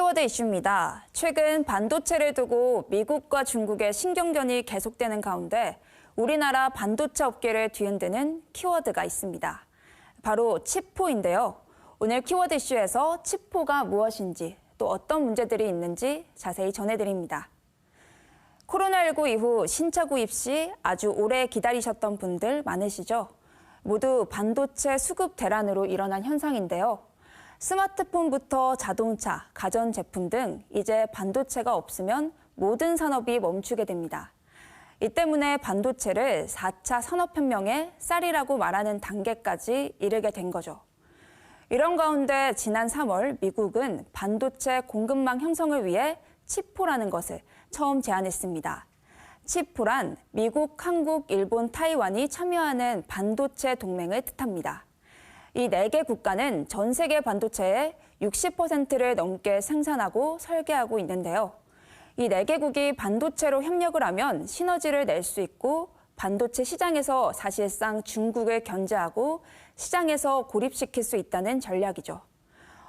키워드 이슈입니다. 최근 반도체를 두고 미국과 중국의 신경전이 계속되는 가운데 우리나라 반도체 업계를 뒤흔드는 키워드가 있습니다. 바로 칩포인데요. 오늘 키워드 이슈에서 칩포가 무엇인지 또 어떤 문제들이 있는지 자세히 전해드립니다. 코로나19 이후 신차 구입 시 아주 오래 기다리셨던 분들 많으시죠? 모두 반도체 수급 대란으로 일어난 현상인데요. 스마트폰부터 자동차, 가전제품 등 이제 반도체가 없으면 모든 산업이 멈추게 됩니다. 이 때문에 반도체를 4차 산업혁명의 쌀이라고 말하는 단계까지 이르게 된 거죠. 이런 가운데 지난 3월 미국은 반도체 공급망 형성을 위해 칩포라는 것을 처음 제안했습니다. 칩포란 미국, 한국, 일본, 타이완이 참여하는 반도체 동맹을 뜻합니다. 이 4개 국가는 전 세계 반도체의 60%를 넘게 생산하고 설계하고 있는데요. 이 4개국이 반도체로 협력을 하면 시너지를 낼 수 있고 반도체 시장에서 사실상 중국을 견제하고 시장에서 고립시킬 수 있다는 전략이죠.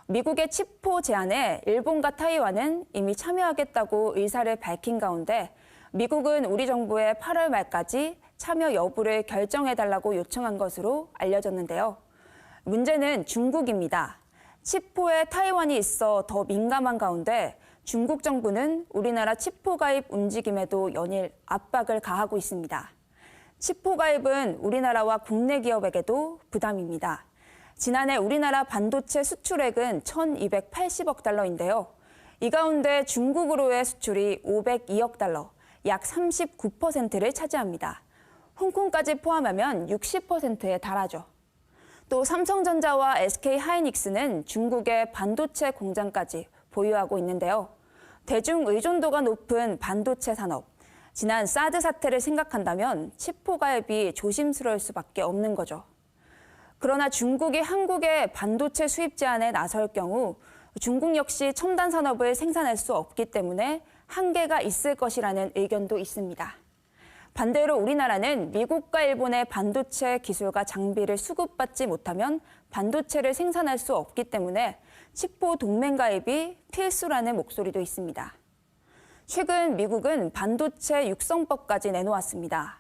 미국의 칩포 제안에 일본과 타이완은 이미 참여하겠다고 의사를 밝힌 가운데 미국은 우리 정부에 8월 말까지 참여 여부를 결정해달라고 요청한 것으로 알려졌는데요. 문제는 중국입니다. 칩포에 타이완이 있어 더 민감한 가운데 중국 정부는 우리나라 칩포 가입 움직임에도 연일 압박을 가하고 있습니다. 칩포 가입은 우리나라와 국내 기업에게도 부담입니다. 지난해 우리나라 반도체 수출액은 1,280억 달러인데요. 이 가운데 중국으로의 수출이 502억 달러, 약 39%를 차지합니다. 홍콩까지 포함하면 60%에 달하죠. 또 삼성전자와 SK하이닉스는 중국의 반도체 공장까지 보유하고 있는데요. 대중 의존도가 높은 반도체 산업, 지난 사드 사태를 생각한다면 칩포 가입이 조심스러울 수밖에 없는 거죠. 그러나 중국이 한국에 반도체 수입 제한에 나설 경우 중국 역시 첨단 산업을 생산할 수 없기 때문에 한계가 있을 것이라는 의견도 있습니다. 반대로 우리나라는 미국과 일본의 반도체 기술과 장비를 수급받지 못하면 반도체를 생산할 수 없기 때문에 칩포 동맹 가입이 필수라는 목소리도 있습니다. 최근 미국은 반도체 육성법까지 내놓았습니다.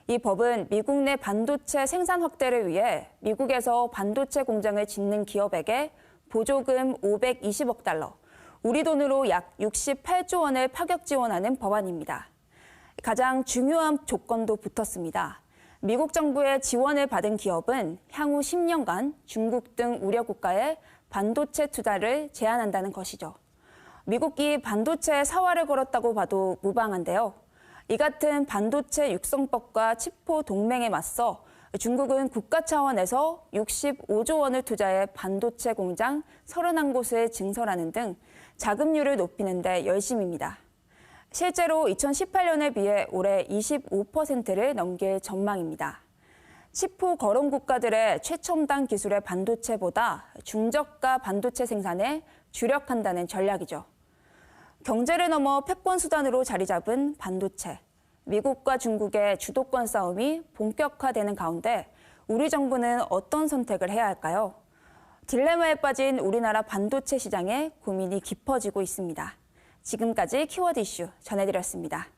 이 법은 미국 내 반도체 생산 확대를 위해 미국에서 반도체 공장을 짓는 기업에게 보조금 520억 달러, 우리 돈으로 약 68조 원을 파격 지원하는 법안입니다. 가장 중요한 조건도 붙었습니다. 미국 정부의 지원을 받은 기업은 향후 10년간 중국 등 우려 국가에 반도체 투자를 제한한다는 것이죠. 미국이 반도체 사활을 걸었다고 봐도 무방한데요. 이 같은 반도체 육성법과 칩포 동맹에 맞서 중국은 국가 차원에서 65조 원을 투자해 반도체 공장 31곳을 증설하는 등 자금률을 높이는 데 열심입니다. 실제로 2018년에 비해 올해 25%를 넘길 전망입니다. 칩포 거론 국가들의 최첨단 기술의 반도체보다 중저가 반도체 생산에 주력한다는 전략이죠. 경제를 넘어 패권 수단으로 자리 잡은 반도체. 미국과 중국의 주도권 싸움이 본격화되는 가운데 우리 정부는 어떤 선택을 해야 할까요? 딜레마에 빠진 우리나라 반도체 시장에 고민이 깊어지고 있습니다. 지금까지 키워드 이슈 전해드렸습니다.